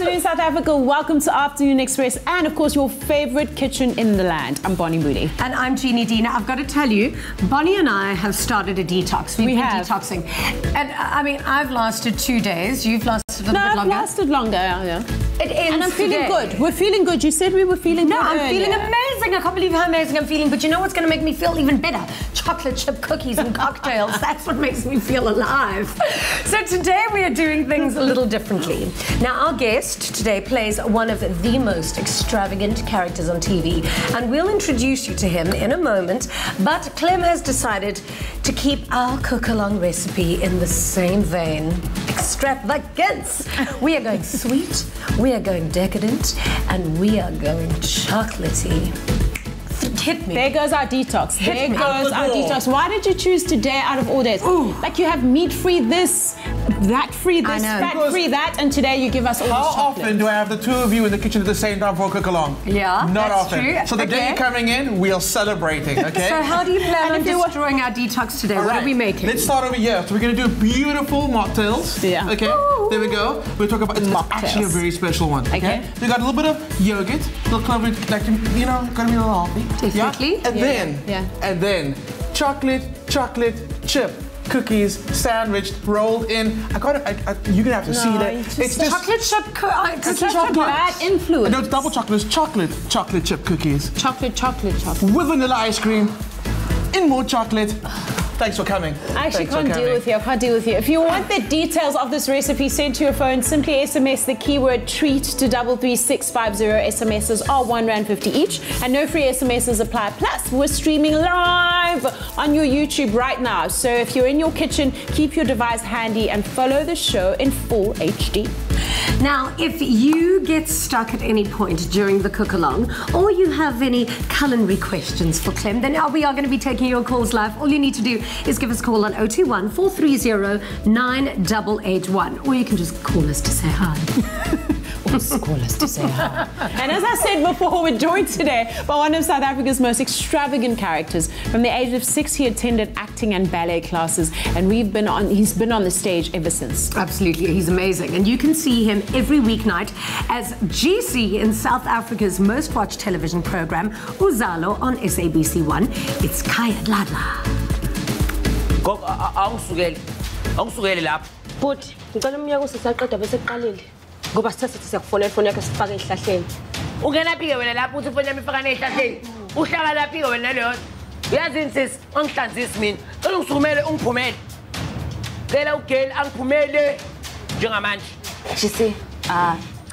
afternoon, South Africa. Welcome to Afternoon Express and, of course, your favorite kitchen in the land. I'm Bonnie Moody. And I'm Jeannie Dina. I've got to tell you, Bonnie and I have started a detox. We've been detoxing. And I mean, I've lasted 2 days. You've lasted a little bit longer. No, I've lasted longer, yeah. It ends and I'm feeling today. good. We're feeling good. You said we were feeling good. No, I'm earlier. feeling amazing. I can't believe how amazing I'm feeling. But you know what's going to make me feel even better? Chocolate chip cookies and cocktails. That's what makes me feel alive. So today we are doing things a little differently. Now, our guest today plays one of the most extravagant characters on TV. And we'll introduce you to him in a moment. But Clem has decided to keep our cook-along recipe in the same vein. Extravagance. We are going sweet, we are going decadent, and we are going chocolatey. Hit me. There goes our detox. There goes our detox. Why did you choose today out of all days? Ooh. Like you have meat-free this, that-free this, fat-free that, and today you give us all this chocolate. How often do I have the two of you in the kitchen at the same time for a cook-along? Yeah, not that's often. True. So the day you're coming in, we are celebrating, okay? So how do you plan on destroying our detox today? What are we making? Let's start over here. So we're going to do beautiful mocktails. Yeah. Okay, there we go. We're talking about, it's actually a very special one, okay? We got a little bit of yogurt, a little clover, like, you know, gotta be a little healthy. Definitely. Yeah? And then chocolate chip cookies sandwiched, rolled in. You're gonna have to see that. It's just chocolate chip cookies. It's such a bad influence. No, it's double chocolate. It's chocolate chip cookies. Chocolate. With vanilla ice cream. In more chocolate. Thanks for coming. I actually can't deal with you. I can't deal with you. If you want the details of this recipe sent to your phone, simply SMS the keyword treat to 33650. SMSs are R1.50 each, and no free SMSs apply. Plus, we're streaming live on your YouTube right now. So if you're in your kitchen, keep your device handy and follow the show in full HD. Now, if you get stuck at any point during the cook-along, or you have any culinary questions for Clem, then we are going to be taking your calls live. All you need to do is give us a call on 021 430 9881, or you can just call us to say hi. Call us to say hi. And as I said before, we're joined today by one of South Africa's most extravagant characters. From the age of 6, he attended acting and ballet classes, and he's been on the stage ever since. Absolutely, he's amazing. And you can see him every weeknight as GC in South Africa's most watched television program, Uzalo, on SABC 1. It's Khaya Dladla. Angisukeli lapha. Futhi ngicela umnyaka usisaqeda bese kuqalile. Ngoba sithathe siyakufonela ifoni yakhe sifake ehlahleni. Ungenaphi ke wena lapha uthi ifoni yami ifaka nehlahleni. Uhlala laphi ke wena leyo? Uyazini sis, angihlanzisi mina. Cela ungisukumele ungiphumele. Cela ugeli angiphumele njengamanje. Jisi,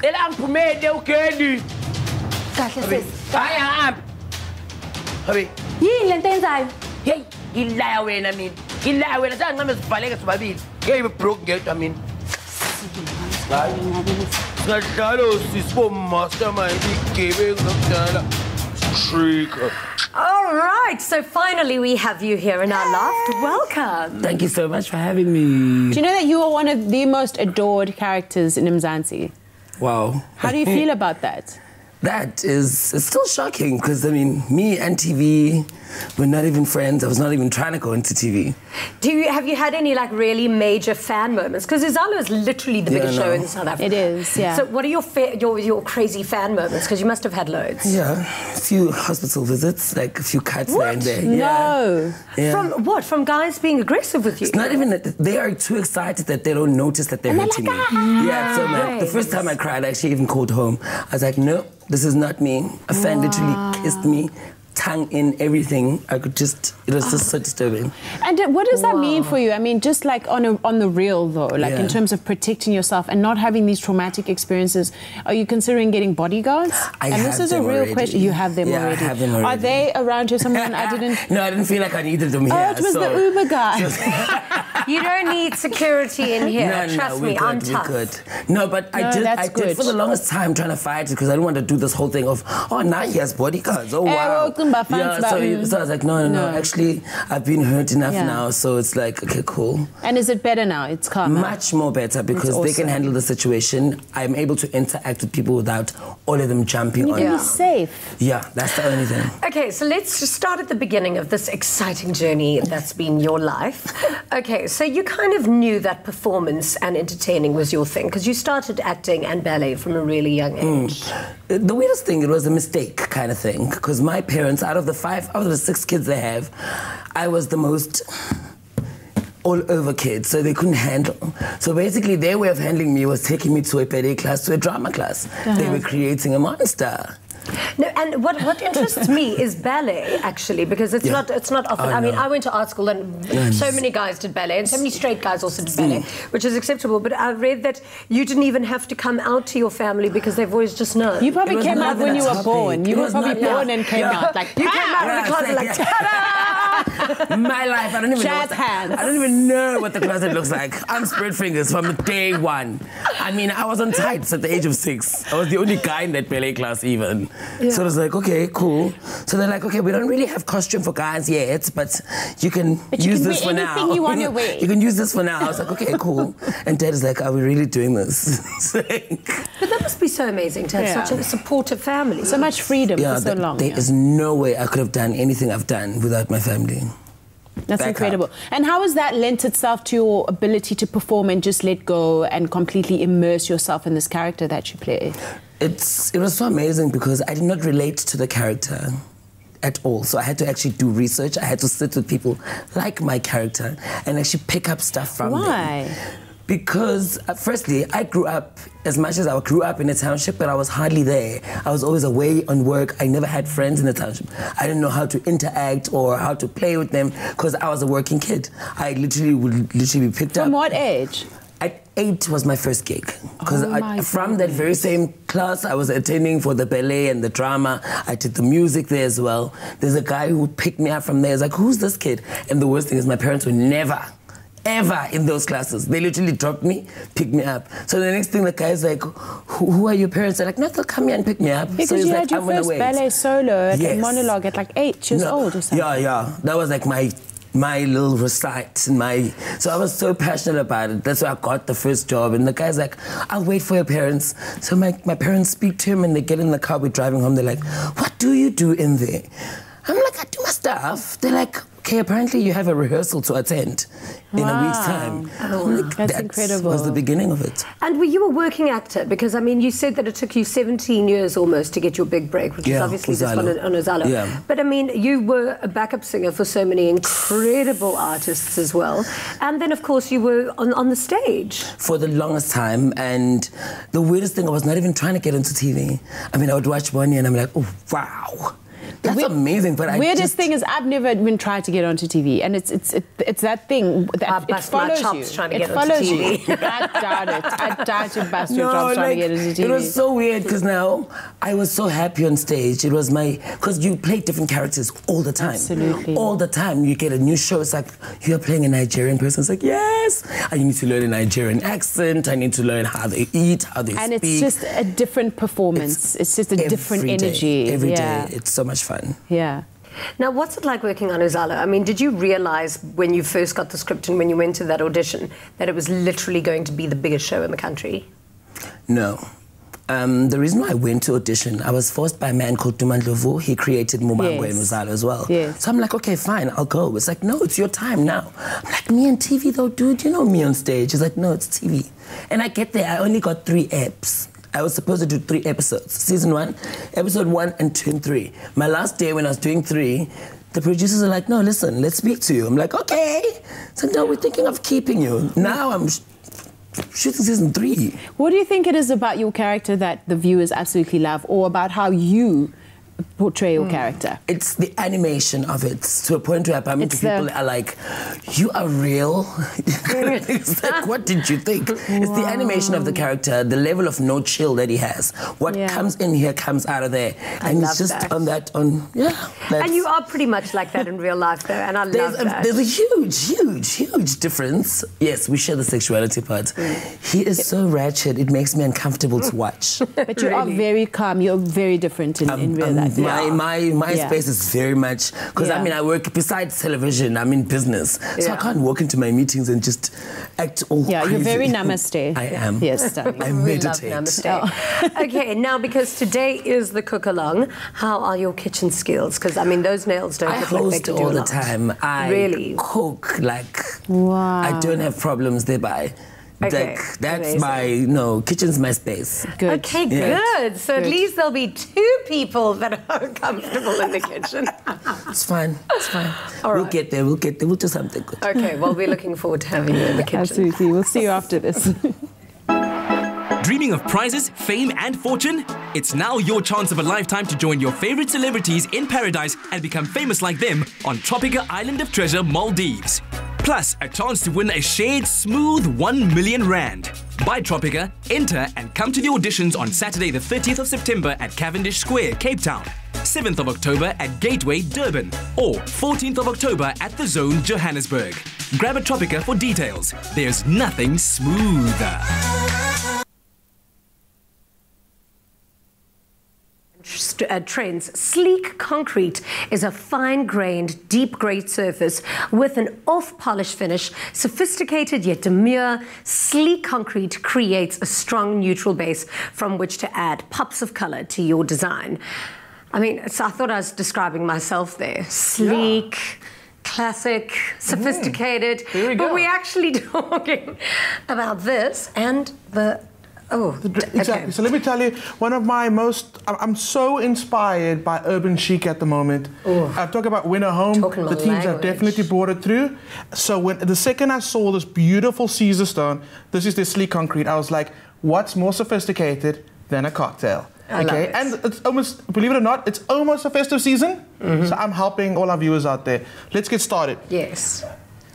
Cela angiphumele ugeli. kahle sis. Hayi hamba. Habi. Yini lento enzayo? Hey, ngilaya wena mina. Ngilaya wena sangincame sivaleke sobabili. Ngeke broke ngedwa mina. Ngadlalo sisibo mastermind igebe ngakudala. Shrika. All right, so finally we have you here in our loft. Welcome. Thank you so much for having me. Do you know that you are one of the most adored characters in Mzansi? Wow. How do you feel about that? It's still shocking because, I mean, me and TV, we're not even friends. I was not even trying to go into TV. Have you had any like really major fan moments? Because Uzalo is literally the biggest show in South Africa. It is, yeah. So what are your crazy fan moments? Because you must have had loads. Yeah, a few hospital visits, like a few cuts there and there. No. Yeah. From what? From guys being aggressive with you? It's not even that they are too excited that they don't notice that they're hurting me. Yeah, so like, the first time I cried, I actually even called home. I was like, no, this is not me. A fan literally kissed me, tongue in, everything. It was just so disturbing. And what does that mean for you? I mean, just like on the real though, like in terms of protecting yourself and not having these traumatic experiences, are you considering getting bodyguards? This is a real question. You have them already. I have them already. Are they around you? Someone I didn't... No, I didn't feel like I needed them here. Oh, it was the Uber guy. You don't need security in here. Trust me, I'm tough. We could. No, but I did for the longest time trying to fight it because I didn't want to do this whole thing of, oh, now he has bodyguards. Oh, wow. Yeah, so I was like, no. Actually, I've been hurt enough now, so it's like, okay, cool. And is it better now? It's calmer? Much more better because they can handle the situation. I'm able to interact with people without all of them jumping on me. You can be safe. Yeah, that's the only thing. Okay, so let's just start at the beginning of this exciting journey that's been your life. Okay, so you kind of knew that performance and entertaining was your thing because you started acting and ballet from a really young age. The weirdest thing, it was a mistake kind of thing, because my parents, out of the 6 kids they have, I was the most all over kid, so they couldn't handle. So basically their way of handling me was taking me to a ballet class, to a drama class. They were creating a monster. No, and what interests me is ballet, actually, because it's not often. I mean, I went to art school and so many guys did ballet, and so many straight guys also did ballet, which is acceptable. But I read that you didn't even have to come out to your family because they've always just known. You probably came out when you were born. You were probably born and came out like you came out of the closet like ta-da! My life, I don't even know. I don't even know what the closet looks like. I'm spread fingers from day one. I mean, I was on tights at the age of 6. I was the only guy in that ballet class even. So it was like, okay, cool. So they're like, okay, we don't really have costume for guys yet, but you can use this for now. Anything you want to wear. You can use this for now. I was like, okay, cool. And Dad is like, are we really doing this? But that must be so amazing to have such a supportive family. So much freedom for so long. There is no way I could have done anything I've done without my family. That's incredible. And how has that lent itself to your ability to perform and just let go and completely immerse yourself in this character that you play? It was so amazing because I did not relate to the character at all. So I had to actually do research. I had to sit with people like my character and actually pick up stuff from them. Why? Because, firstly, I grew up, as much as I grew up in a township, but I was hardly there. I was always away on work. I never had friends in the township. I didn't know how to interact or how to play with them because I was a working kid. I would be picked up. From what age? At 8 was my first gig. Because from that very same class I was attending for the ballet and the drama, I did the music there as well. There's a guy who picked me up from there. He's like, who's this kid? And the worst thing is my parents were never, ever in those classes. They literally dropped me, picked me up. So the next thing the guy's like, who are your parents? They're like, no, they'll come here and pick me up. Because so you like, had your first ballet solo at a monologue at like 8 years old or something. Yeah. That was like my little recite and so I was so passionate about it. That's why I got the first job. And the guy's like, I'll wait for your parents. So my parents speak to him and they get in the car, we're driving home. They're like, what do you do in there? I'm like, I do my stuff. They're like, okay, apparently you have a rehearsal to attend in a week's time. That's incredible. That was the beginning of it. And were you a working actor? Because, I mean, you said that it took you 17 years almost to get your big break, which is obviously this one on Uzalo. Yeah. But, I mean, you were a backup singer for so many incredible artists as well. And then, of course, you were on the stage. For the longest time. And the weirdest thing, I was not even trying to get into TV. I mean, I would watch one year and I'm like, oh, wow. That's amazing, but weirdest thing is I've never even tried to get onto TV, and it's that thing that it follows you. Trying to get onto TV. I doubt it. I doubt you bust your chops trying to get into TV. It was so weird because now I was so happy on stage. It was because you play different characters all the time. Absolutely. All the time. You get a new show. It's like you're playing a Nigerian person. It's like, yes, I need to learn a Nigerian accent. I need to learn how they eat, how they speak. And it's just a different performance. It's just a different energy. Every day. It's so much fun. Yeah. Now, what's it like working on Uzalo? I mean, did you realise when you first got the script and when you went to that audition that it was literally going to be the biggest show in the country? No. The reason why I went to audition, I was forced by a man called Dumandlovu. He created Mumango and Uzalo as well. Yes. So I'm like, okay, fine, I'll go. It's like, no, it's your time now. I'm like, me on TV though, dude, you know me on stage. He's like, no, it's TV. And I get there, I only got 3 eps. I was supposed to do 3 episodes. Season 1, episode 1 and 2 and 3. My last day when I was doing 3, the producers are like, no, listen, let's speak to you. I'm like, okay. So no, we're thinking of keeping you. Now I'm shooting season 3. What do you think it is about your character that the viewers absolutely love, or about how you portray your character? It's the animation of it, to a point where people are like, you are real? It's like, what did you think? It's the animation of the character, the level of no chill that he has. What comes in here comes out of there. And it's just that. And you are pretty much like that in real life, though, and I love that. There's a huge difference. Yes, we share the sexuality part. He is so ratchet, it makes me uncomfortable to watch. But you are very calm, you're very different in real life. that. My space is very much, because I mean, I work besides television, I'm in business. So I can't walk into my meetings and just act all crazy. You're very namaste. I am. Yes, darling. I meditate. Okay, now because today is the cook along, how are your kitchen skills? Because I mean, those nails don't look like they could do all a the lot. time. I cook like I don't have problems thereby. Okay, that's my kitchen's my space. Good. Okay, good. So at least there'll be 2 people that are comfortable in the kitchen. It's fine. It's fine. We'll get there. We'll do something good. Okay, well, we're looking forward to having you in the kitchen. Absolutely. We'll see you after this. Dreaming of prizes, fame and fortune? It's now your chance of a lifetime to join your favorite celebrities in paradise and become famous like them on Tropica Island of Treasure, Maldives. Plus, a chance to win a shared smooth 1 million rand. Buy Tropica, enter and come to the auditions on Saturday the 30th of September at Cavendish Square, Cape Town. 7th of October at Gateway, Durban. Or 14th of October at The Zone, Johannesburg. Grab a Tropica for details. There's nothing smoother. Trends. Sleek concrete is a fine-grained, deep-grade surface with an off-polish finish. Sophisticated yet demure, sleek concrete creates a strong neutral base from which to add pops of color to your design. I mean, so I thought I was describing myself there. Sleek, classic, sophisticated. Here we go. But we're actually talking about this and the... Exactly. Okay. So let me tell you, one of my I'm so inspired by urban chic at the moment. I'm talking about Winter Home. The teams have definitely brought it through. So the second I saw this beautiful Caesar stone, this is the sleek concrete, I was like, what's more sophisticated than a cocktail? Okay, and it's almost, believe it or not, it's almost a festive season. So I'm helping all our viewers out there. Let's get started. Yes.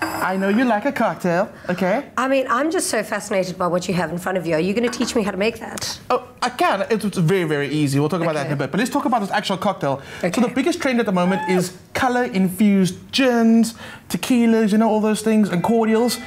I know you like a cocktail, okay? I mean, I'm just so fascinated by what you have in front of you. Are you going to teach me how to make that? Oh, I can. It's very, very easy. We'll talk about that in a bit. But let's talk about this actual cocktail. So the biggest trend at the moment is color-infused gins, tequilas, all those things, and cordials.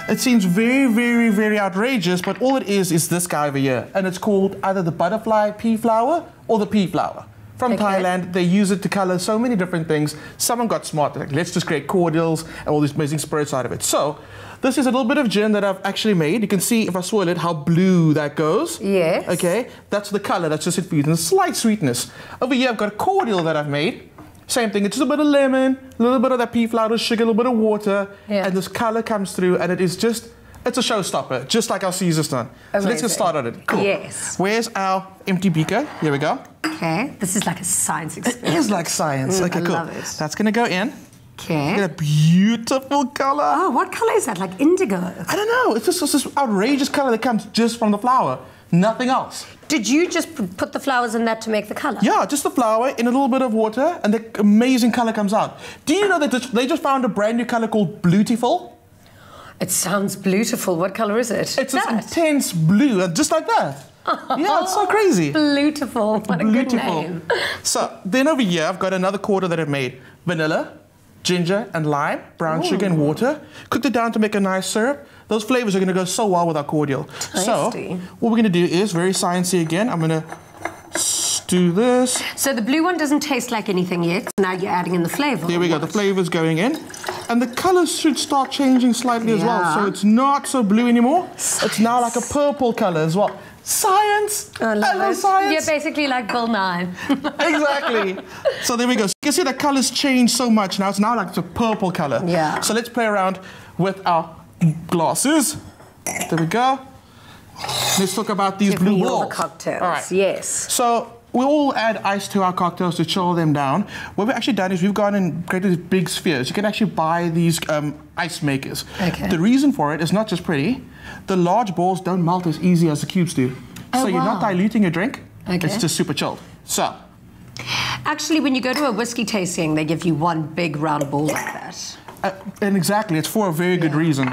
It seems very, very, very outrageous, but all it is this guy over here. And it's called either the butterfly pea flower or the pea flower. From Thailand, they use it to color so many different things. Someone got smart. They're like, let's just create cordials and all these amazing spirits out of it. So this is a little bit of gin that I've actually made. You can see if I swirl it, how blue that goes. Yes. Okay, that's the color. That's just infused. And a slight sweetness. Over here, I've got a cordial that I've made. Same thing. It's just a bit of lemon, a little bit of that pea flower, sugar, a little bit of water, and this color comes through, and it is just. It's a showstopper, just like our Caesar stone. So let's get started on it. Cool. Yes. Where's our empty beaker? Here we go. Okay. This is like a science experiment. It is like science. Okay, cool. I love it. That's going to go in. Okay. Get a beautiful color. Oh, what color is that? Like indigo? I don't know. It's just this outrageous color that comes just from the flower. Nothing else. Did you just put the flowers in that to make the color? Yeah, just the flower in a little bit of water, and the amazing color comes out. Do you know that they just found a brand new color called Bluetiful? It sounds beautiful. What color is it? It's this intense blue, just like that. Yeah, it's so crazy. Beautiful. What a good name. So then over here, I've got another cordial that I've made. Vanilla, ginger and lime, brown sugar and water. Cooked it down to make a nice syrup. Those flavors are going to go so well with our cordial. Tasty. So what we're going to do is, very sciencey again, I'm going to do this. So the blue one doesn't taste like anything yet. Now you're adding in the flavor. There we go. The flavor's going in. And the colors should start changing slightly as well. So it's not so blue anymore. It's now like a purple color as well. Science! I love it. Science! You're basically like Bill Nye. Exactly. So there we go. So you can see the colors change so much now. It's now like it's a purple color. Yeah. So let's play around with our glasses. There we go. Let's talk about these blue balls. The cocktails. All right. Yes. So we all add ice to our cocktails to chill them down. What we've actually done is we've gone and created these big spheres. You can actually buy these ice makers. Okay. The reason for it is not just pretty. The large balls don't melt as easy as the cubes do. So you're not diluting your drink. Okay. It's just super chilled. So. Actually, when you go to a whiskey tasting, they give you one big round ball like that. And exactly, it's for a very good reason.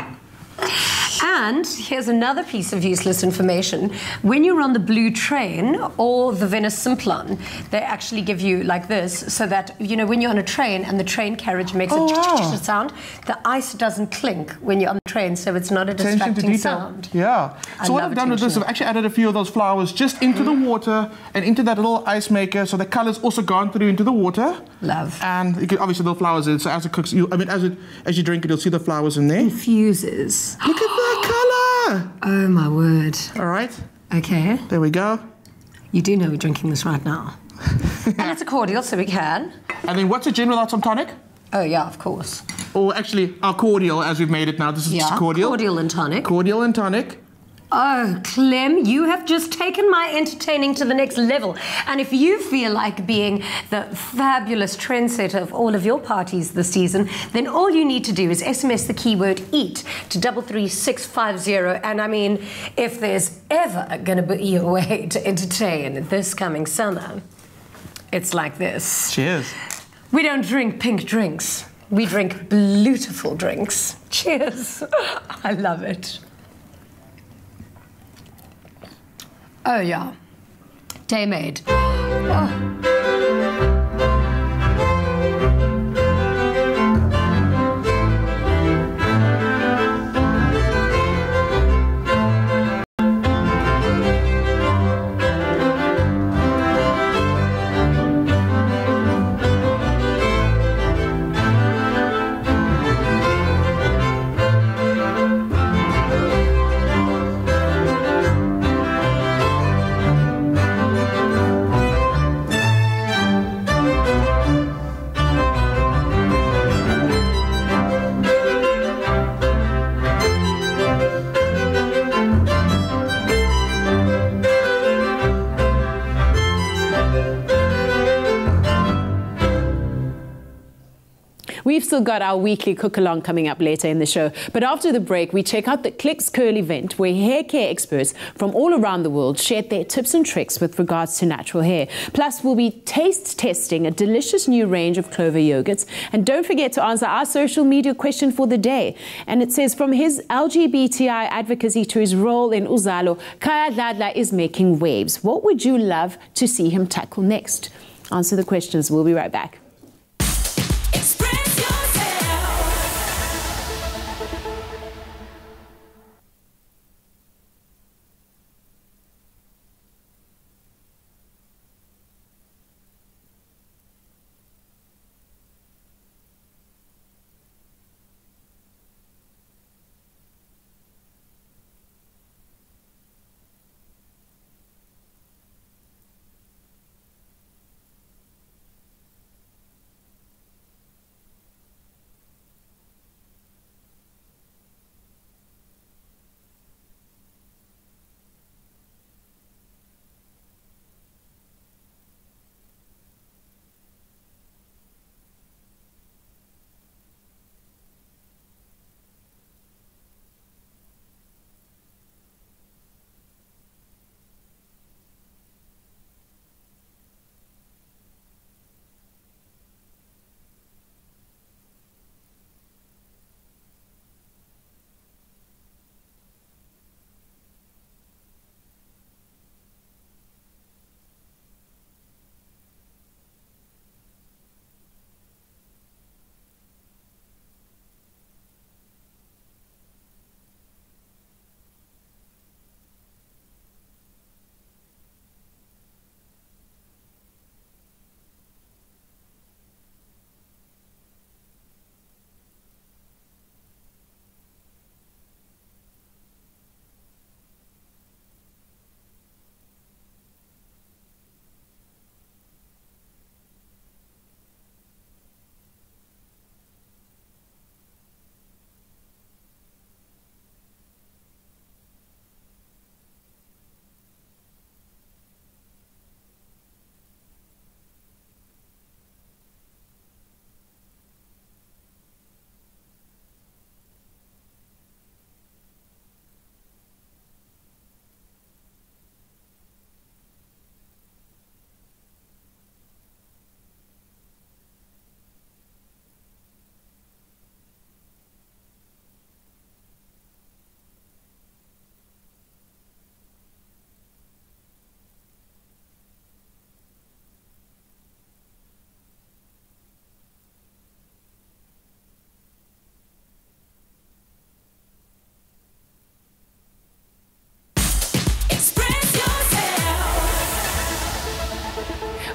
And here's another piece of useless information. When you're on the blue train or the Venice Simplon, they actually give you like this, so that, you know, when you're on a train and the train carriage makes a sound, the ice doesn't clink when you're on the train, so it's not a distracting sound. Yeah. So what I've done with this, I've actually added a few of those flowers just into the water and into that little ice maker, so the colour's also gone through into the water. Love. And you can obviously the flowers in, so as it cooks, as you drink it, you'll see the flowers in there. Infuses. Look at that colour! Oh my word. All right. Okay. There we go. You do know we're drinking this right now. And it's a cordial, so we can. And then what's a gin without some tonic? Oh yeah, of course. Or actually, our cordial, as we've made it now. This is just cordial. Cordial and tonic. Cordial and tonic. Oh, Clem, you have just taken my entertaining to the next level. And if you feel like being the fabulous trendsetter of all of your parties this season, then all you need to do is SMS the keyword EAT to 33650. And I mean, if there's ever going to be a way to entertain this coming summer, it's like this. Cheers. We don't drink pink drinks. We drink beautiful drinks. Cheers. I love it. Oh, yeah. Day made. Oh. We've still got our weekly cook-along coming up later in the show. But after the break, we check out the Clicks Curl event, where hair care experts from all around the world shared their tips and tricks with regards to natural hair. Plus, we'll be taste testing a delicious new range of clover yogurts. And don't forget to answer our social media question for the day. And it says, from his LGBTI advocacy to his role in Uzalo, Khaya Dladla is making waves. What would you love to see him tackle next? Answer the questions. We'll be right back.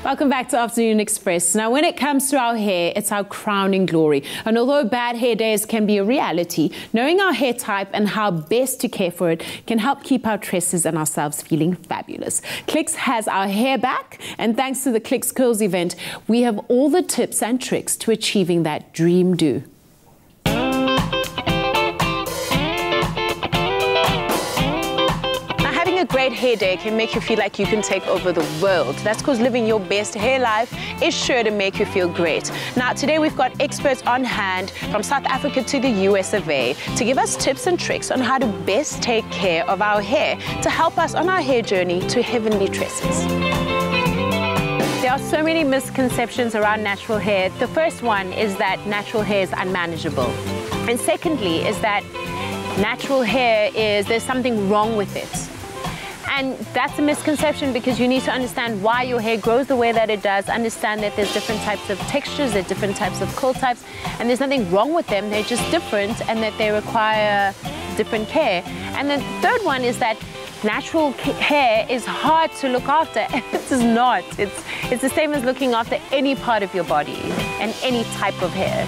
Welcome back to Afternoon Express. Now, when it comes to our hair, it's our crowning glory. And although bad hair days can be a reality, knowing our hair type and how best to care for it can help keep our tresses and ourselves feeling fabulous. Clicks has our hair back, and thanks to the Clicks Curls event, we have all the tips and tricks to achieving that dream do. A great hair day can make you feel like you can take over the world. That's because living your best hair life is sure to make you feel great. Now, today we've got experts on hand from South Africa to the US of A to give us tips and tricks on how to best take care of our hair to help us on our hair journey to heavenly tresses. There are so many misconceptions around natural hair. The first one is that natural hair is unmanageable. And secondly is that natural hair there's something wrong with it. And that's a misconception because you need to understand why your hair grows the way that it does, understand that there's different types of textures, there's different types of curl types, and there's nothing wrong with them, they're just different and that they require different care. And the third one is that natural hair is hard to look after. It is not. It's the same as looking after any part of your body and any type of hair.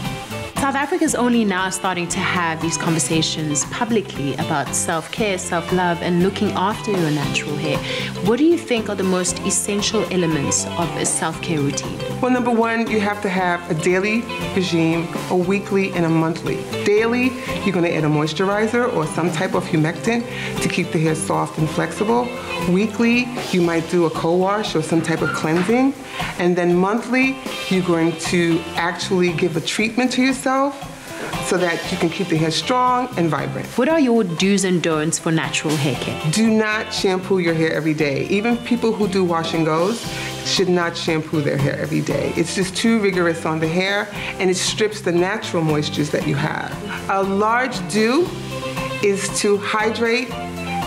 South Africa is only now starting to have these conversations publicly about self-care, self-love, and looking after your natural hair. What do you think are the most essential elements of a self-care routine? Well, number one, you have to have a daily regime, a weekly, and a monthly. Daily, you're going to add a moisturizer or some type of humectant to keep the hair soft and flexible. Weekly, you might do a co-wash or some type of cleansing. And then monthly, you're going to actually give a treatment to yourself so that you can keep the hair strong and vibrant. What are your do's and don'ts for natural hair care? Do not shampoo your hair every day. Even people who do wash and goes should not shampoo their hair every day. It's just too rigorous on the hair and it strips the natural moistures that you have. A large do is to hydrate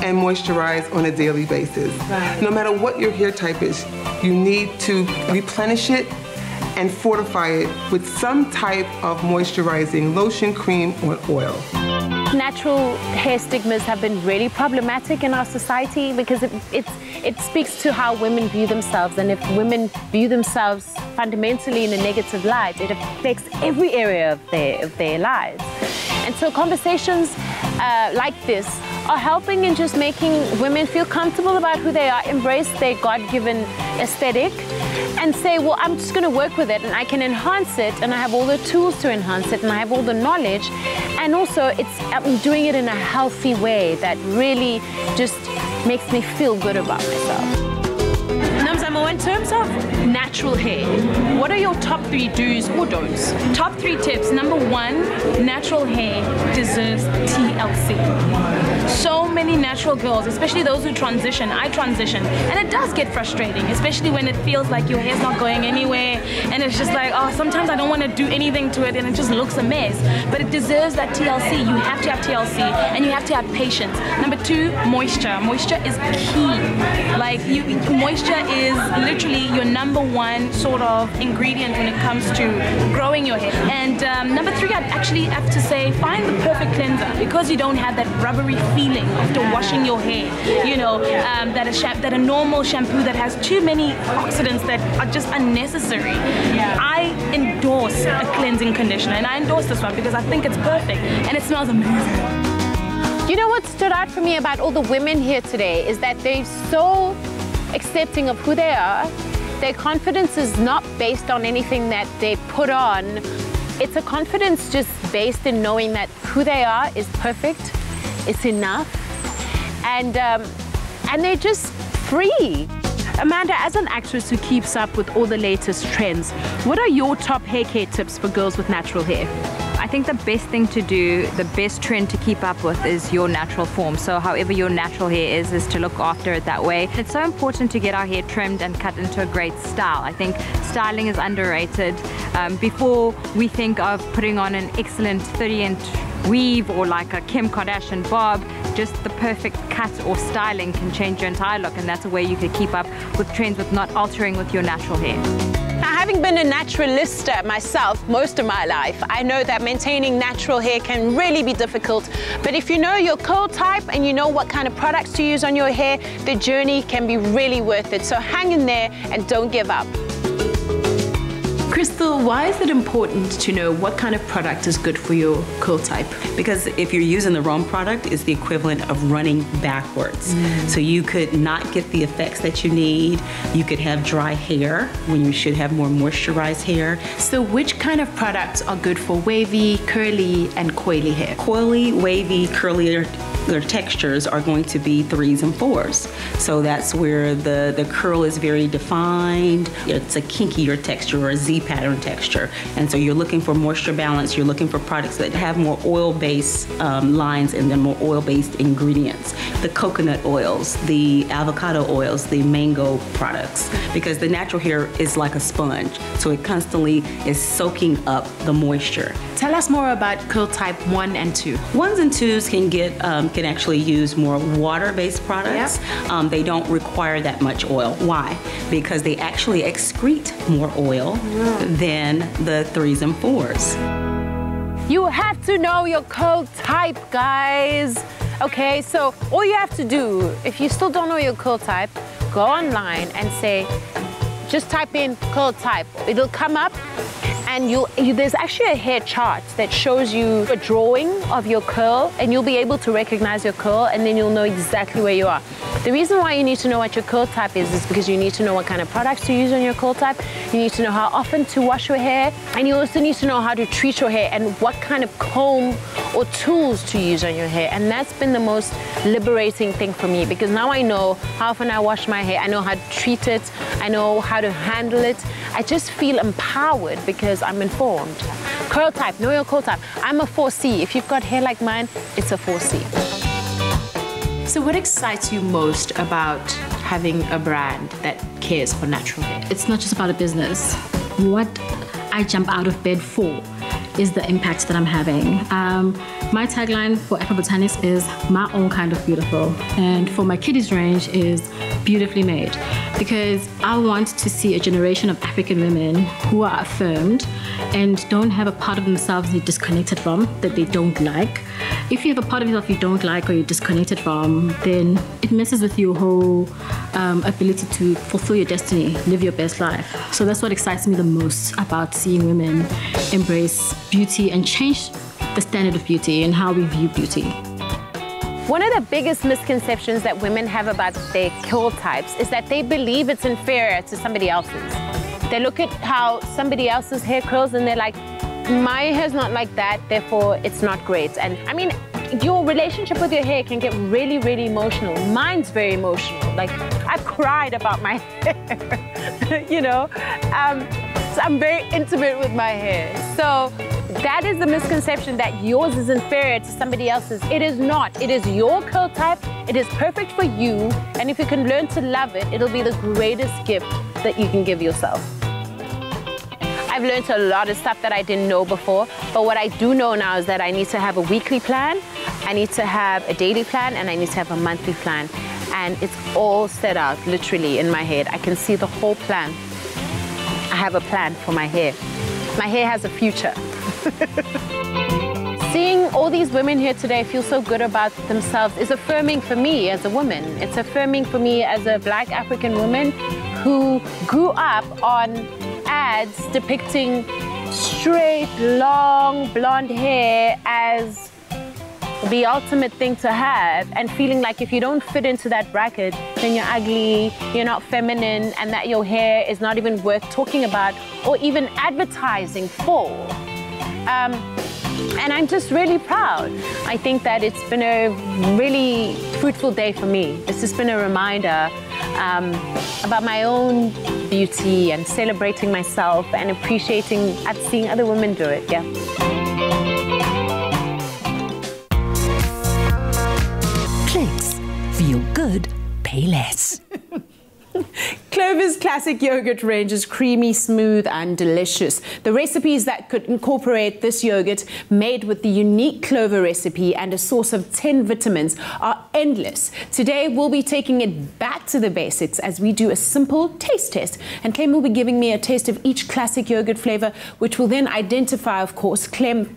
and moisturize on a daily basis. Right. No matter what your hair type is, you need to replenish it and fortify it with some type of moisturizing lotion, cream, or oil. Natural hair stigmas have been really problematic in our society because it speaks to how women view themselves, and if women view themselves fundamentally in a negative light, it affects every area of their lives. And so conversations like this are helping in just making women feel comfortable about who they are, embrace their God-given aesthetic, and say, well, I'm just going to work with it and I can enhance it and I have all the tools to enhance it and I have all the knowledge. And also, I'm doing it in a healthy way that really just makes me feel good about myself. Namzamo, in terms of natural hair, what are your top 3 do's or don'ts? Top 3 tips. Number 1, natural hair deserves TLC. So many natural girls, especially those who transition, I transition, and it does get frustrating, especially when it feels like your hair's not going anywhere, and it's just like, oh, sometimes I don't want to do anything to it, and it just looks a mess. But it deserves that TLC. You have to have TLC, and you have to have patience. Number 2, moisture. Moisture is key. Like, moisture is literally your number 1 sort of ingredient when it comes to growing your hair. And number 3, I'd actually have to say, find the perfect cleanser, because you don't have that rubbery feeling after washing your hair. You know, that a normal shampoo that has too many oxidants that are just unnecessary. I endorse a cleansing conditioner, and I endorse this one because I think it's perfect and it smells amazing. You know what stood out for me about all the women here today is that they're so accepting of who they are. Their confidence is not based on anything that they put on. It's a confidence just based in knowing that who they are is perfect, it's enough, and they're just free. Amanda, as an actress who keeps up with all the latest trends, what are your top hair care tips for girls with natural hair? I think the best thing to do, the best trend to keep up with is your natural form. So however your natural hair is to look after it that way. It's so important to get our hair trimmed and cut into a great style. I think styling is underrated. Before we think of putting on an excellent 30-inch weave or like a Kim Kardashian bob, just the perfect cut or styling can change your entire look, and that's a way you could keep up with trends with not altering with your natural hair. Now, having been a naturalista myself most of my life, I know that maintaining natural hair can really be difficult. But if you know your curl type and you know what kind of products to use on your hair, the journey can be really worth it. So hang in there and don't give up. Crystal, why is it important to know what kind of product is good for your curl type? Because if you're using the wrong product, it's the equivalent of running backwards. So you could not get the effects that you need. You could have dry hair when you should have more moisturized hair. So which kind of products are good for wavy, curly, and coily hair? Coily, wavy, curlier their textures are going to be 3s and 4s. So that's where the curl is very defined. It's a kinkier texture or a Z pattern texture. And so you're looking for moisture balance. You're looking for products that have more oil-based lines and then more oil-based ingredients. The coconut oils, the avocado oils, the mango products. Because the natural hair is like a sponge. So it constantly is soaking up the moisture. Tell us more about curl type 1 and 2. 1s and 2s can actually use more water-based products. Yep. They don't require that much oil. Why? Because they actually excrete more oil than the 3s and 4s. You have to know your curl type, guys. Okay, so all you have to do, if you still don't know your curl type, go online and say, just type in curl type. It'll come up. And there's actually a hair chart that shows you a drawing of your curl, and you'll be able to recognize your curl, and then you'll know exactly where you are. The reason why you need to know what your curl type is because you need to know what kind of products to use on your curl type, you need to know how often to wash your hair, and you also need to know how to treat your hair and what kind of comb or tools to use on your hair. And that's been the most liberating thing for me, because now I know how often I wash my hair, I know how to treat it, I know how to handle it. I just feel empowered because I'm informed. Curl type, know your curl type. I'm a 4C. If you've got hair like mine, it's a 4C. So what excites you most about having a brand that cares for natural hair? It's not just about a business. What I jump out of bed for is the impact that I'm having. My tagline for Afro Botanics is my own kind of beautiful. And for my kiddies range is beautifully made. Because I want to see a generation of African women who are affirmed and don't have a part of themselves they're disconnected from, that they don't like. If you have a part of yourself you don't like or you're disconnected from, then it messes with your whole ability to fulfill your destiny, live your best life. So that's what excites me the most about seeing women embrace beauty and change the standard of beauty and how we view beauty. One of the biggest misconceptions that women have about their curl types is that they believe it's inferior to somebody else's. They look at how somebody else's hair curls and they're like, my hair's not like that, therefore it's not great. And I mean, your relationship with your hair can get really, really emotional. Mine's very emotional. Like, I've cried about my hair, you know? So I'm very intimate with my hair. So that is the misconception that yours is inferior to somebody else's. It is not. It is your curl type. It is perfect for you. And if you can learn to love it, it'll be the greatest gift that you can give yourself. I've learned a lot of stuff that I didn't know before, but what I do know now is that I need to have a weekly plan, I need to have a daily plan, and I need to have a monthly plan. And it's all set out literally in my head. I can see the whole plan. I have a plan for my hair. My hair has a future. Seeing all these women here today feel so good about themselves is affirming for me as a woman. It's affirming for me as a Black African woman who grew up on ads depicting straight, long, blonde hair as the ultimate thing to have, and feeling like if you don't fit into that bracket, then you're ugly, you're not feminine, and that your hair is not even worth talking about or even advertising for. And I'm just really proud. I think that it's been a really fruitful day for me. It's just been a reminder about my own beauty and celebrating myself and appreciating at seeing other women do it, yeah. Clicks. Feel good, pay less. Clover's classic yogurt range is creamy, smooth, and delicious. The recipes that could incorporate this yogurt, made with the unique Clover recipe and a source of 10 vitamins, are endless. Today, we'll be taking it back to the basics as we do a simple taste test. And Clem will be giving me a taste of each classic yogurt flavor, which will then identify, of course, Clem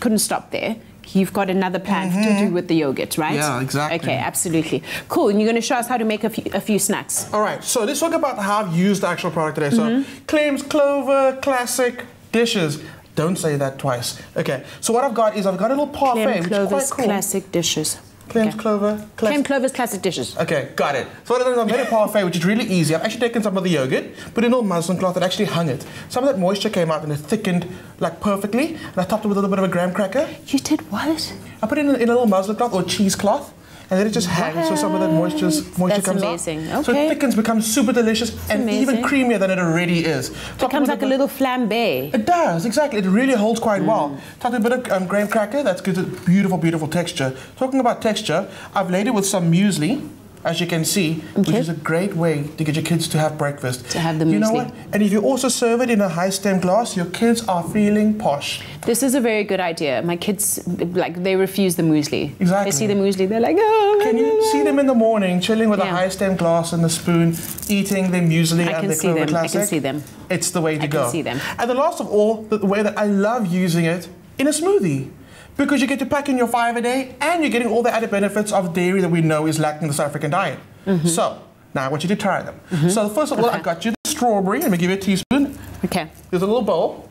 couldn't stop there. you've got another plan to do with the yogurt, right? Yeah, exactly. Okay, absolutely. Cool, and you're going to show us how to make a few snacks. All right, so let's talk about how I've used the actual product today. So, claims Clover, classic dishes. Don't say that twice. Okay, so what I've got is I've got a little parfait, Clem which is quite Clover's cool. classic dishes. Clem's Clover. Clem Clover's classic dishes. Okay, got it. So what I've done is I've made a parfait, which is really easy. I've actually taken some of the yogurt, put it in a little muslin cloth and actually hung it. Some of that moisture came out and it thickened like perfectly. And I topped it with a little bit of a graham cracker. You did what? I put it in a little muslin cloth or cheesecloth. And then it just hangs, so some of that moisture That's comes amazing. out. Okay. So it thickens, becomes super delicious, and amazing. even creamier than it already is. It becomes like a little flambe. It does, exactly. It really holds quite well. Topped with a bit of graham cracker, that's gives it beautiful, beautiful texture. Talking about texture, I've laid it with some muesli, as you can see, which is a great way to get your kids to have breakfast. To have the muesli. You know what? And if you also serve it in a high stem glass, your kids are feeling posh. This is a very good idea. My kids, like, they refuse the muesli. Exactly. They see the muesli, they're like, oh. Can you see them in the morning, chilling with a high stem glass and a spoon, eating their muesli and their Clover Classic? I can see them. It's the way to go. I can see them. And the last of all, the way that I love using it in a smoothie. Because you get to pack in your 5 a day and you're getting all the added benefits of dairy that we know is lacking in the South African diet. So, now I want you to try them. So first of all, I got you the strawberry. Let me give you a teaspoon. Okay. There's a little bowl.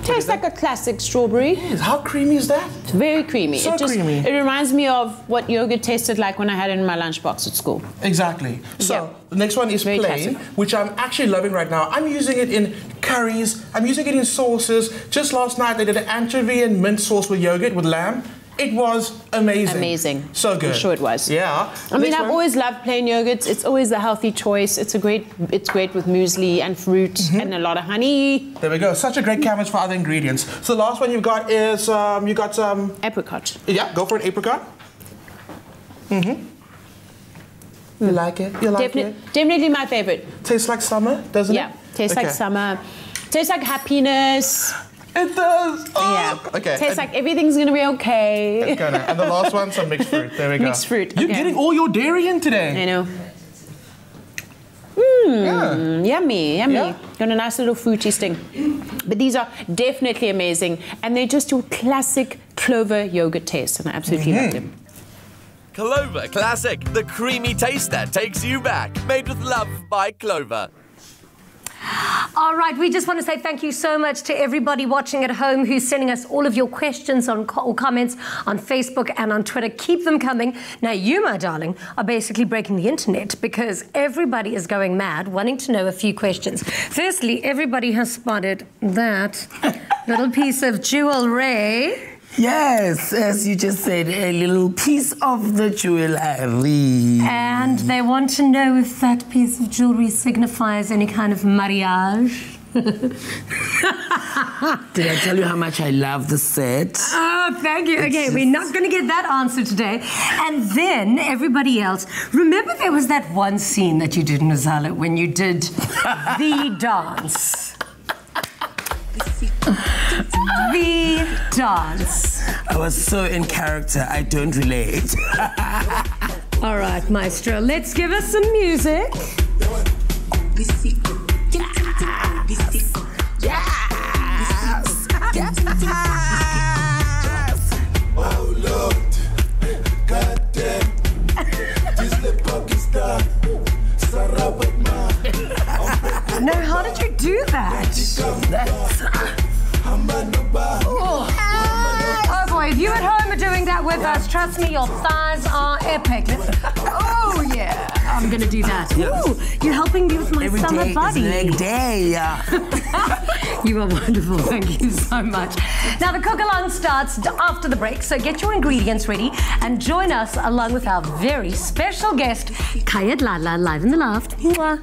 Tastes like a classic strawberry. Yes. How creamy is that? It's very creamy. So creamy. It reminds me of what yogurt tasted like when I had it in my lunchbox at school. Exactly. So the next one is Very plain, classic. which I'm actually loving right now. I'm using it in curries. I'm using it in sauces. Just last night I did an anchovy and mint sauce with yogurt with lamb. It was amazing. Amazing. So good. I'm sure it was. Yeah. I mean, Next I've one. always loved plain yogurts. It's always a healthy choice. It's great with muesli and fruit and a lot of honey. There we go. Such a great canvas for other ingredients. So the last one you've got is you got some apricot. Yeah, go for an apricot. You like it? You like it? Definitely my favorite. Tastes like summer, doesn't it? Yeah, tastes like summer. Tastes like happiness. It does. Oh. Yeah. Okay. Tastes like everything's gonna be okay. And the last one, some mixed fruit. There we go. Mixed fruit. You're getting all your dairy in today. I know. Yummy, yummy. Yeah. Got a nice little fruity sting. But these are definitely amazing, and they're just your classic Clover yogurt taste, and I absolutely love them. Clover Classic, the creamy taste that takes you back. Made with love by Clover. All right, we just want to say thank you so much to everybody watching at home who's sending us all of your questions or comments on Facebook and on Twitter. Keep them coming. Now, you, my darling, are basically breaking the internet because everybody is going mad, wanting to know a few questions. Firstly, everybody has spotted that little piece of jewelry. Yes, as you just said, a little piece of the jewelry. And they want to know if that piece of jewelry signifies any kind of mariage. Did I tell you how much I love the set? Oh, thank you. Okay, we're not going to get that answer today. And then everybody else, remember there was that one scene that you did in Uzalo when you did the dance. The dance. I was so in character, I don't relate. All right, Maestro, let's give us some music. Oh Lord, goddamn, this the Pakistan, No, how did you do that? Oh boy, if you at home are doing that with us, trust me, your thighs are epic. Oh yeah, I'm gonna do that. Ooh, you're helping me with my Every summer day body. is leg day. You are wonderful, thank you so much. Now the cook-along starts after the break, so get your ingredients ready and join us along with our very special guest, Khaya Dladla, live in the loft. Mwah.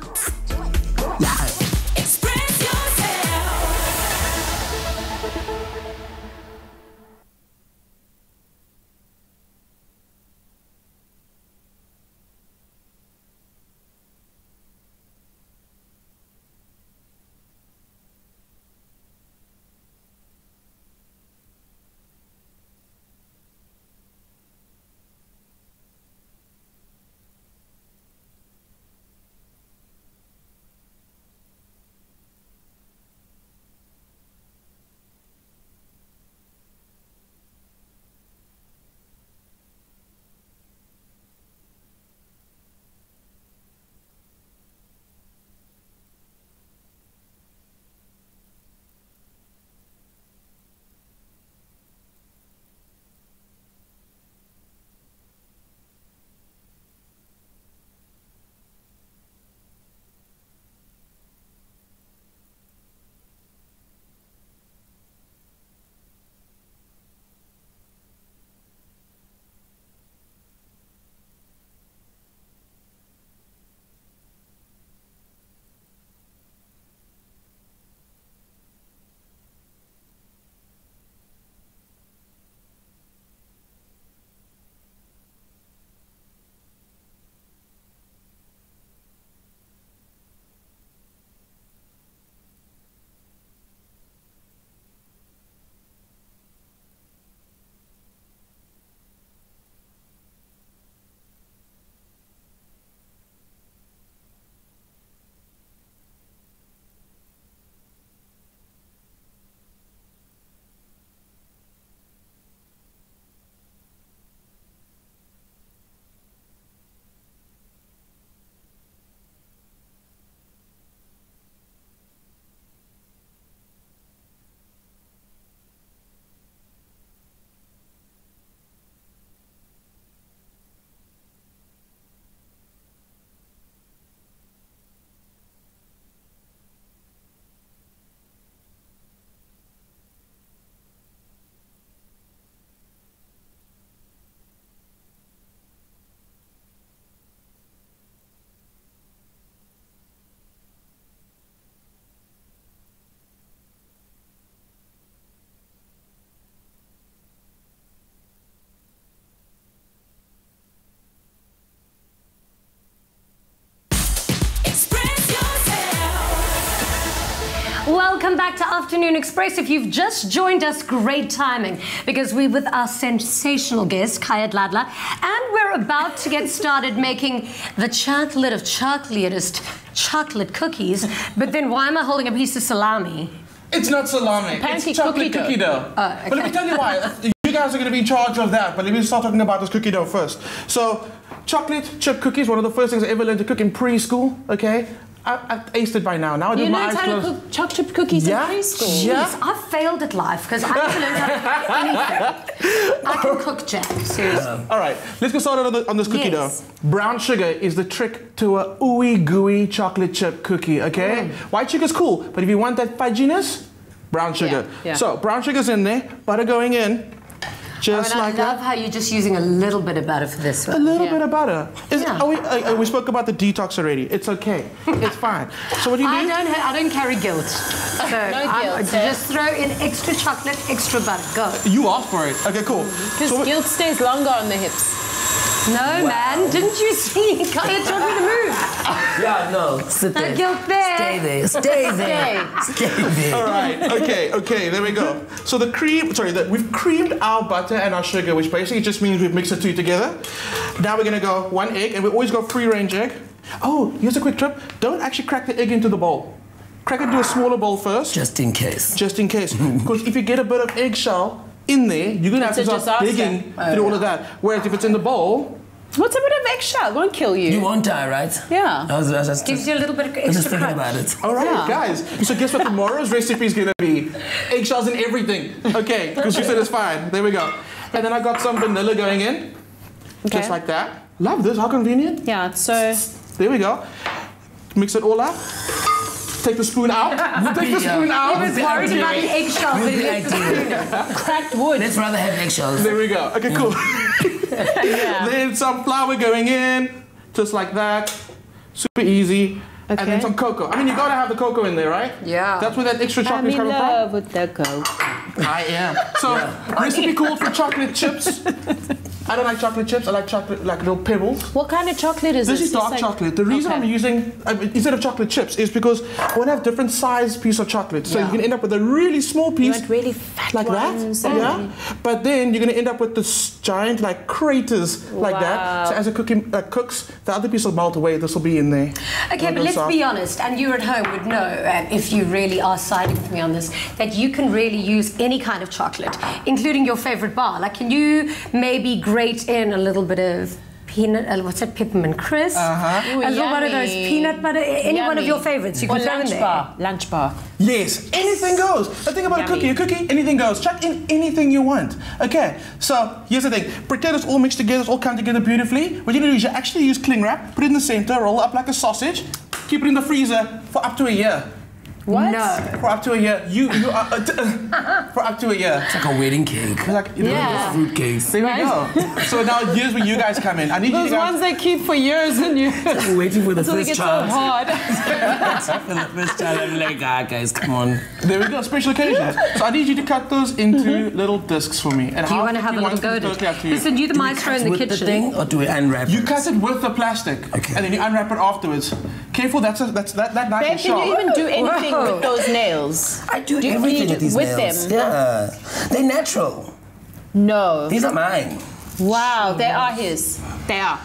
welcome back to Afternoon Express. If you've just joined us, great timing, because we're with our sensational guest, Khaya Dladla, and we're about to get started making the chocolate of chocolatest chocolate cookies. But then why am I holding a piece of salami? It's not salami, it's chocolate cookie dough. Okay. But let me tell you why. You guys are going to be in charge of that, but let me start talking about this cookie dough first. So, chocolate chip cookies, one of the first things I ever learned to cook in preschool, okay? I've aced it by now. Now I do my eyes closed. You learned how to cook chocolate chip cookies in preschool? Yes, I've failed at life because I haven't learned how to cook anything. I can cook, Jack, seriously. All right, let's get started on this cookie dough. Brown sugar is the trick to a ooey gooey chocolate chip cookie, okay? White sugar's cool, but if you want that fudginess, brown sugar. Yeah. So, brown sugar's in there, butter going in. Just like that. I love how you're just using a little bit of butter for this one. A little bit of butter. We spoke about the detox already. It's okay. It's fine. So what do you do? I don't carry guilt. So No guilt. Just throw in extra chocolate, extra butter. Go. You asked for it. Okay, cool. Because guilt stays longer on the hips. No, man. Didn't you see? Khaya told me to move. Yeah, no. Sit there. No guilt there. Stay there. Stay there. Stay there. All right. Okay. There we go. So we've creamed our butter and our sugar, which basically just means we've mixed the two together. Now we're gonna go 1 egg, and we always go free-range egg. Oh, here's a quick tip. Don't actually crack the egg into the bowl. Crack it into a smaller bowl first. Just in case. Just in case. Because if you get a bit of eggshell in there, you're gonna have to start digging through all of that. Whereas if it's in the bowl, what's a bit of eggshell? It won't kill you. You won't die, right? Yeah. I was just gives you a little bit of extra just thinking crunch. about it. all right, guys. So guess what tomorrow's recipe is gonna be? Eggshells and everything. Okay, because you said it's fine. There we go. And then I got some vanilla going in, just like that. Love this. How convenient. Yeah. So there we go. Mix it all up. Take the spoon out. Take the spoon out. He was worried about the eggshells. Cracked wood. Let's rather have eggshells. There we go. Okay, cool. Then some flour going in, just like that. Super easy. And then some cocoa. I mean, you gotta have the cocoa in there, right? Yeah. That's where that extra chocolate is coming from. I'm in love with the cocoa. I am. So, recipe called for chocolate chips. I don't like chocolate chips. I like chocolate, like little pebbles. What kind of chocolate is this? This is dark chocolate. The reason I'm using, instead of chocolate chips, is because I want to have different size piece of chocolate. So you can end up with a really small piece. You want really fat like ones. that. Yeah. But then you're going to end up with this giant, like, craters like that. So as a cookie cooks, the other piece will melt away. This will be in there. Okay, but let's be honest, and you at home would know, if you really are siding with me on this, that you can really use any kind of chocolate, including your favorite bar. Like, can you maybe grate in a little bit of peanut, what's that, peppermint crisp? A little bit of those peanut butter, any one of your favorites you can throw in there. Lunch bar. Yes, anything goes. The thing about a cookie, anything goes. Chuck in anything you want. Okay, so here's the thing. Pretend it's all mixed together, it's all come together beautifully. What you're gonna do is you actually use cling wrap, put it in the center, roll it up like a sausage, keep it in the freezer for up to a year. What? No. For up to a year. You are for up to a year. It's like a wedding cake. It's like, fruit cakes. There we go. So now here's where you guys come in. I need those you guys. ones they keep for years and years. Waiting for the first child. So hard. For the first child, I'm like, guys, come on. There we go. Special occasions. So I need you to cut those into little discs for me. And do you want to have a little go at it? Listen, you're the maestro in the kitchen. The thing, or do we unwrap it? You cut it with the plastic, and then you unwrap it afterwards. Careful, that knife is sharp. Can you even do anything with those nails? I do everything with these nails. Them? Yeah, they're natural. No. These are mine. Wow, they are his. They are.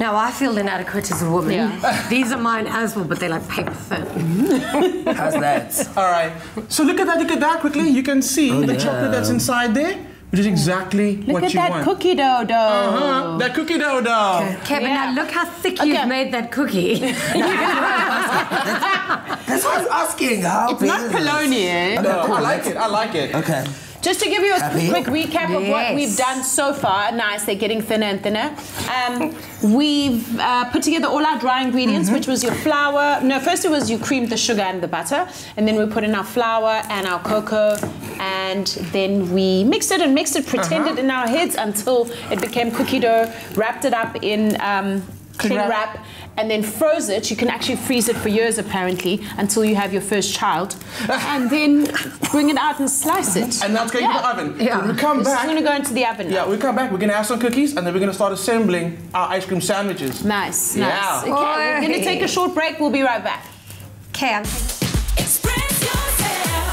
Now I feel inadequate as a woman. Yeah. These are mine as well, but they're like paper thin. How's that? All right. So look at that quickly. You can see the chocolate that's inside there, which is exactly what you want. Look at that cookie dough. That cookie dough. Okay, but now look how thick you've made that cookie. That's what I was asking. How it's not polony, eh? No, I like it. Okay. Just to give you a quick recap of what we've done so far. Nice, they're getting thinner and thinner. We've put together all our dry ingredients, which was your flour. No, first it was you creamed the sugar and the butter, and then we put in our flour and our cocoa, and then we mixed it, pretended in our heads until it became cookie dough, wrapped it up in cling wrap, and then froze it. You can actually freeze it for years, apparently, until you have your first child. And then bring it out and slice it. And that's going to the oven. Yeah. When we come back, it's going to go into the oven now. Yeah, we come back, we're going to have some cookies, and then we're going to start assembling our ice cream sandwiches. Nice, yeah. Nice. Okay, we're going to take a short break. We'll be right back. Okay. Express yourself.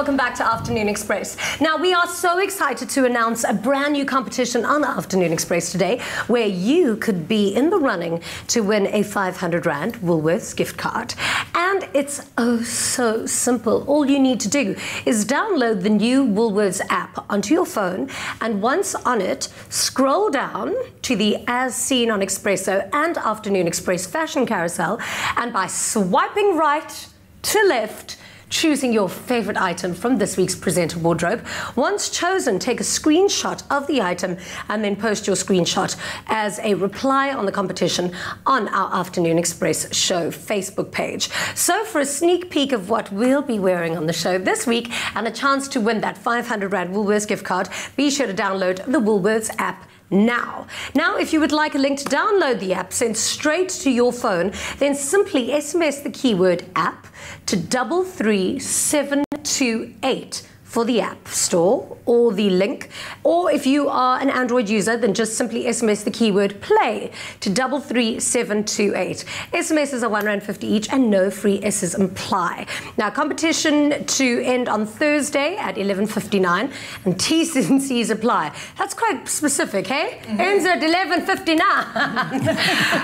welcome back to Afternoon Express. Now, we are so excited to announce a brand new competition on Afternoon Express today where you could be in the running to win a 500 Rand Woolworths gift card. And it's oh so simple. All you need to do is download the new Woolworths app onto your phone, and once on it, scroll down to the As Seen on Expresso and Afternoon Express fashion carousel, and by swiping right to left, choosing your favorite item from this week's presenter wardrobe. Once chosen, take a screenshot of the item and then post your screenshot as a reply on the competition on our Afternoon Express show Facebook page. So for a sneak peek of what we'll be wearing on the show this week and a chance to win that 500 Rand Woolworths gift card, be sure to download the Woolworths app now. Now, if you would like a link to download the app sent straight to your phone, then simply SMS the keyword app to 33728 for the App Store or the link. Or if you are an Android user, then just simply SMS the keyword play to 33728. SMSs are R1.50 each and no free S's apply. Now, competition to end on Thursday at 11:59 and T's and C's apply. That's quite specific, hey? Ends at 11:59.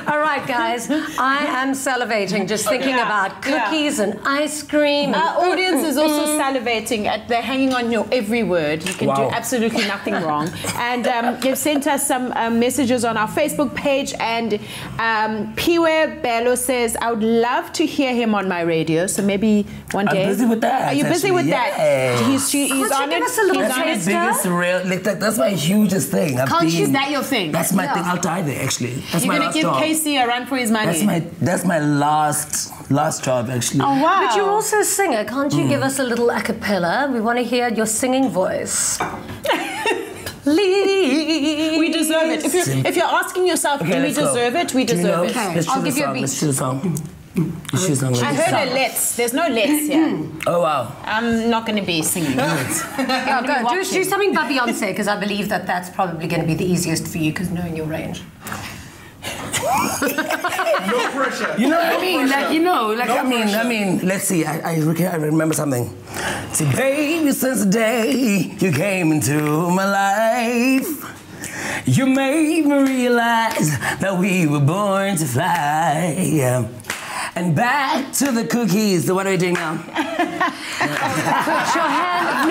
All right, guys, I am salivating just thinking about cookies and ice cream. Our audience is also salivating at the hanging on your every word. You can do absolutely nothing wrong. And you've sent us some messages on our Facebook page, and Piwe Bello says, I would love to hear him on my radio, so maybe one day. I'm busy with that. Are you busy with that? He's on it. That's my biggest real, that's my hugest thing. Is that your thing? That's my thing. I'll die there, actually. That's You're my going to give job. Casey a run for his money. That's my last job, actually. Oh, wow. But you're also a singer. Can't you give us a little a cappella? We want to hear your singing voice. Please. We deserve it. If you're asking yourself, do we deserve it? We deserve it. Okay, I'll give you a beat. Let's choose a song. I heard a let's. There's no let's here. Oh, wow. I'm not going to be singing. Do something by Beyonce, because I believe that that's probably going to be the easiest for you, because knowing your range. No pressure. You know what I mean? I mean, let's see. I remember something. See, baby, since the day you came into my life, you made me realize that we were born to fly. And back to the cookies. What are we doing now? Put your hand.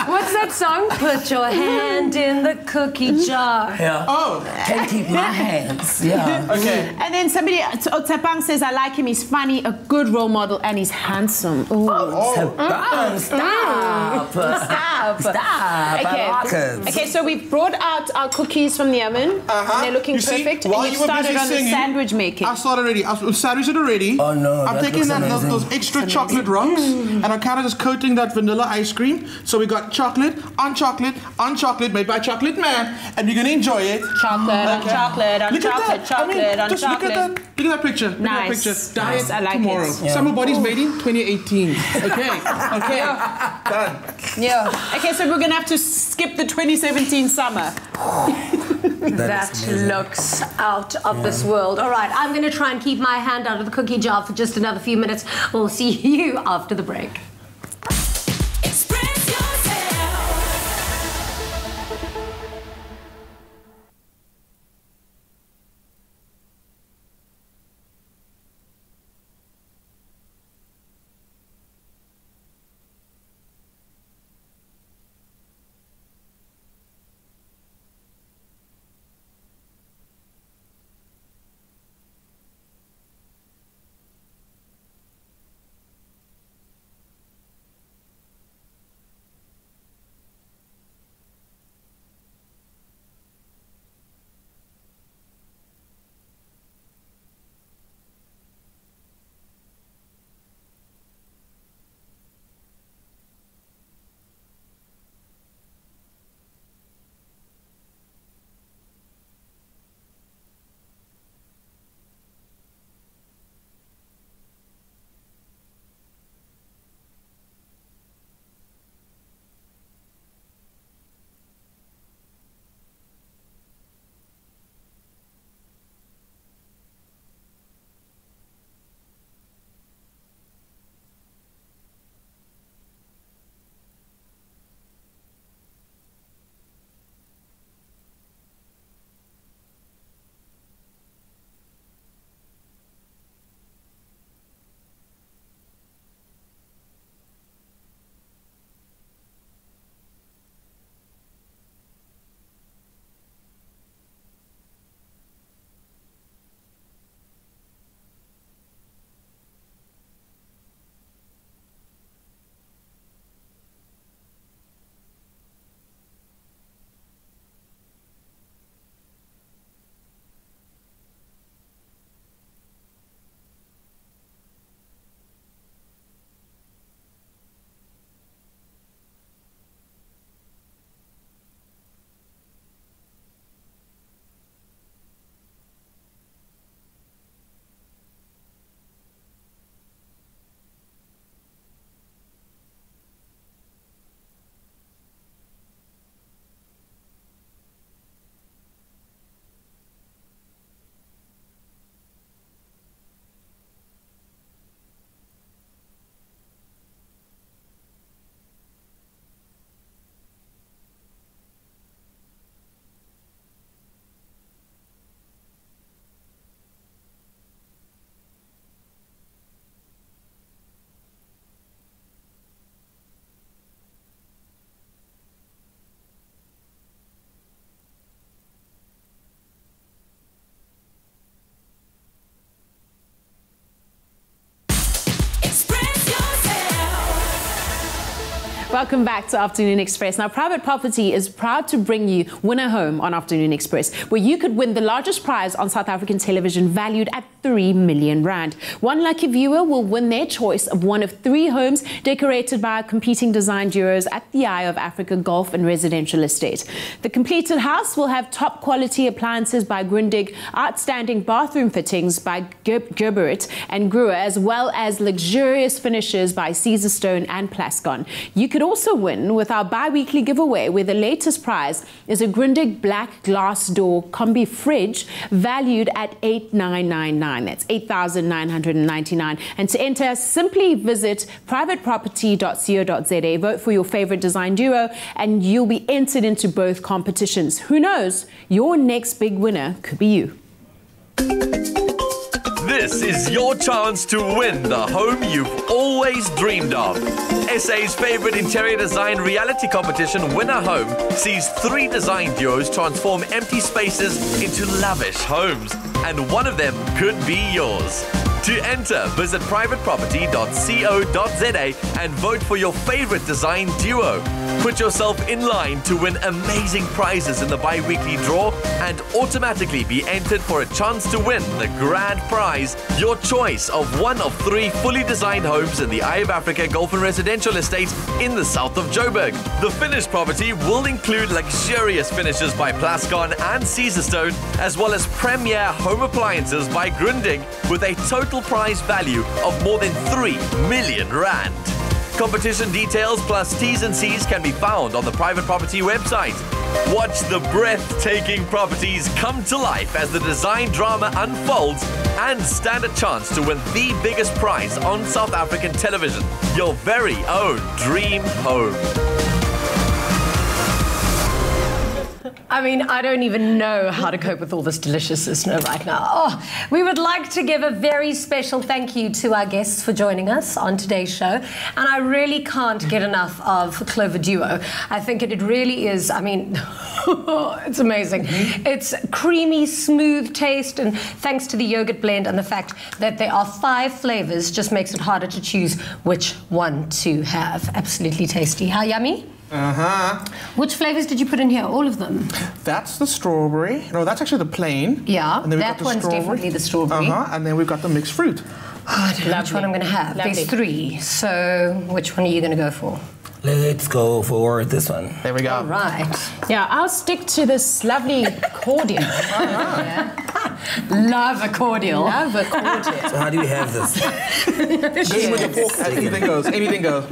What's that song? Put your hand in the cookie jar. Yeah. Oh. Can't keep my hands. Yeah. Okay. And then somebody, Tsepang says, I like him. He's funny, a good role model, and he's handsome. Tsepang, stop. Okay, so we've brought out our cookies from the oven. And they're looking perfect. And you've started on the sandwich making. I started already. I've sandwiched it already. Oh no! I'm taking those extra chocolate rocks, and I'm kind of just coating that vanilla ice cream. So we got chocolate on chocolate on chocolate, made by Chocolate Man, and you're gonna enjoy it. Chocolate on chocolate on chocolate, chocolate on chocolate. Look at that picture. Look at that picture. Nice. I like tomorrow. it. Summer Bodies made in 2018. Okay. Done. Yeah. Okay, so we're gonna have to skip the 2017 summer. That looks out of this world. All right, I'm going to try and keep my hand out of the cookie jar for just another few minutes. We'll see you after the break. Welcome back to Afternoon Express. Now, Private Property is proud to bring you Win a Home on Afternoon Express, where you could win the largest prize on South African television, valued at 3 million rand. One lucky viewer will win their choice of one of 3 homes decorated by competing design duos at the Eye of Africa Golf and Residential Estate. The completed house will have top quality appliances by Grundig, outstanding bathroom fittings by Gerberit and Gruer, as well as luxurious finishes by Caesarstone and Plascon. You could also win with our bi-weekly giveaway, where the latest prize is a Grundig black glass door combi fridge valued at 8,999. That's 8,999. And to enter, simply visit privateproperty.co.za, vote for your favorite design duo, and you'll be entered into both competitions. Who knows? Your next big winner could be you. This is your chance to win the home you've always dreamed of. SA's favorite interior design reality competition, Win a Home, sees 3 design duos transform empty spaces into lavish homes, and one of them could be yours. To enter, visit privateproperty.co.za and vote for your favorite design duo. Put yourself in line to win amazing prizes in the bi-weekly draw and automatically be entered for a chance to win the grand prize, your choice of one of 3 fully designed homes in the Eye of Africa Golf and Residential Estate in the south of Joburg. The finished property will include luxurious finishes by Plascon and Caesarstone, as well as premier home appliances by Grundig, with a total prize value of more than 3 million rand. Competition details plus T's and C's can be found on the Private Property website. Watch the breathtaking properties come to life as the design drama unfolds, and stand a chance to win the biggest prize on South African television, your very own dream home. I mean, I don't even know how to cope with all this deliciousness right now. Oh, we would like to give a very special thank you to our guests for joining us on today's show. And I really can't get enough of Clover Duo. I think it really is, I mean, it's amazing. It's creamy, smooth taste, and thanks to the yogurt blend and the fact that there are 5 flavors, just makes it harder to choose which one to have. Absolutely tasty. How yummy? Which flavors did you put in here? All of them? That's the strawberry. No, that's actually the plain. Yeah, and then that one's definitely the strawberry. And then we've got the mixed fruit. Oh, I don't know which one I'm going to have. Lovely. There's 3. So which one are you going to go for? Let's go for this one. There we go. All right. Yeah, I'll stick to this lovely cordial. Yeah. Love a cordial. Love a cordial. So how do you have this? With a fork, anything goes. Anything goes.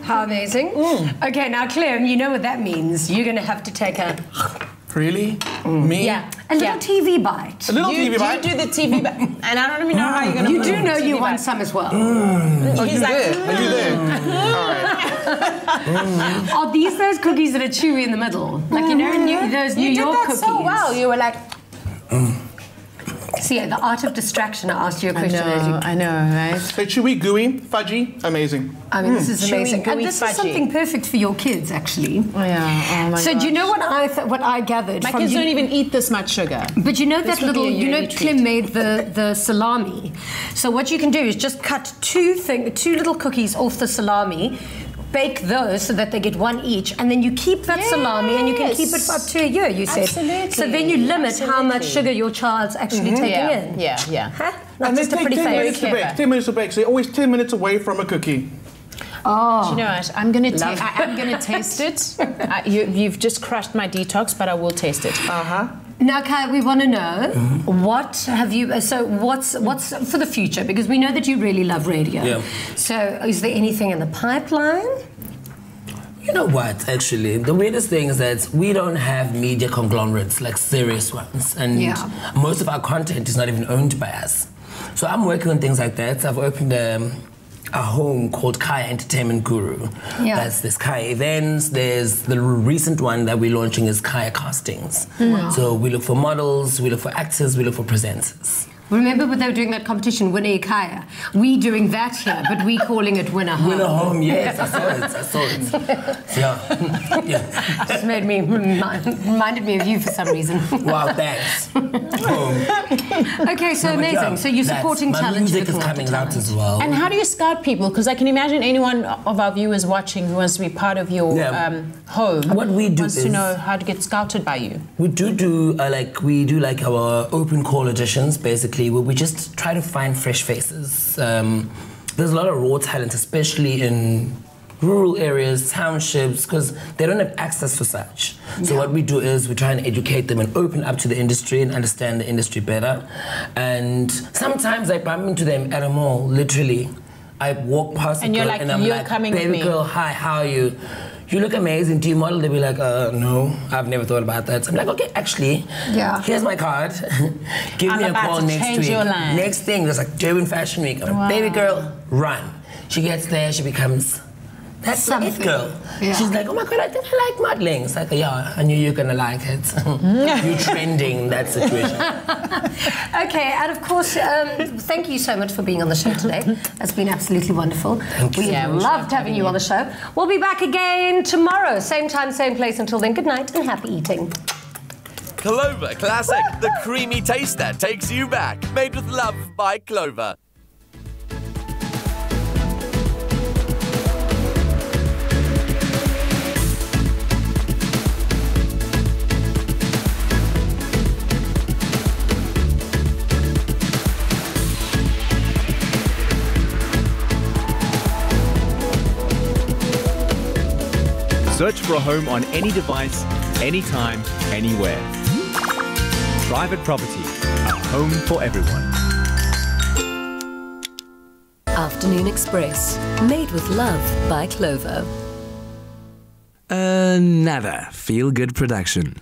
How amazing. Okay, now Clem, you know what that means. You're going to have to take a... Really? Me? Yeah, a little TV bite. A little TV bite? You do the TV bite. And I don't even know how you're going to You do know you want some as well. Are you there? Are you there? All right. Are these those cookies that are chewy in the middle? Like, you know, those New York cookies? You did that so well. You were like... See, the art of distraction, I asked you a question. I know, right? So chewy, gooey, fudgy, amazing. I mean, this is amazing. Chewy, And this is something perfect for your kids, actually. Oh, yeah. Oh, my So do you know what I gathered? My from kids you? don't even eat this much sugar. But you know This that would be little, a you know, yearly treat. Clem made the salami. So what you can do is just cut 2 little cookies off the salami, bake those so that they get 1 each, and then you keep that salami and you can keep it for up to a year, you said. Absolutely. So then you limit how much sugar your child's actually taking in. Yeah. Huh? Not And they just a take pretty 10 face. minutes to bake. 10 minutes to bake. So you're always 10 minutes away from a cookie. Oh. Do you know what? I'm going to taste it. You've just crushed my detox, but I will taste it. Now, Khaya, we want to know what have you? So, what's for the future? Because we know that you really love radio. Yeah. So, is there anything in the pipeline? You know what, actually? The weirdest thing is that we don't have media conglomerates, like serious ones. And most of our content is not even owned by us. So I'm working on things like that. I've opened a home called Khaya Entertainment Guru. That's this Khaya Events. There's the recent one that we're launching is Khaya Castings. Wow. So we look for models, we look for actors, we look for presenters. Remember when they were doing that competition, Winner Khaya? We doing that here, but we calling it Winner Home. Winner Home, yes, I saw it. Yeah. Just made me, reminded me of you for some reason. Wow, thanks. Okay, so amazing. So you're supporting talent. My music is coming out as well. And how do you scout people? Because I can imagine anyone of our viewers watching who wants to be part of your home. What we do wants to know how to get scouted by you. We do like our open call auditions, basically, where we just try to find fresh faces. There's a lot of raw talent, especially in rural areas, townships, because they don't have access to such. So what we do is we try and educate them and open up to the industry and understand the industry better. And sometimes I bump into them at a mall, literally. I walk past and a girl and I'm you're like, coming baby with me. girl, hi, how are you? You look amazing. Do you model? They'll be like, no, I've never thought about that. So I'm like, okay, actually, here's my card. Give me a call next week. Next thing, there's like Durban Fashion Week. I'm like, baby girl, run. She gets there, she becomes that's it, girl. Yeah. She's like, oh my God, I think I like modeling. It's like, yeah, I knew you were gonna like it. You're trending in that situation. Okay, and of course, thank you so much for being on the show today. That's been absolutely wonderful. We loved having you on the show. We'll be back again tomorrow, same time, same place. Until then, good night and happy eating. Clover Classic, the creamy taste that takes you back. Made with love by Clover. Search for a home on any device, anytime, anywhere. Private property, a home for everyone. Afternoon Express, made with love by Clover. Another feel-good production.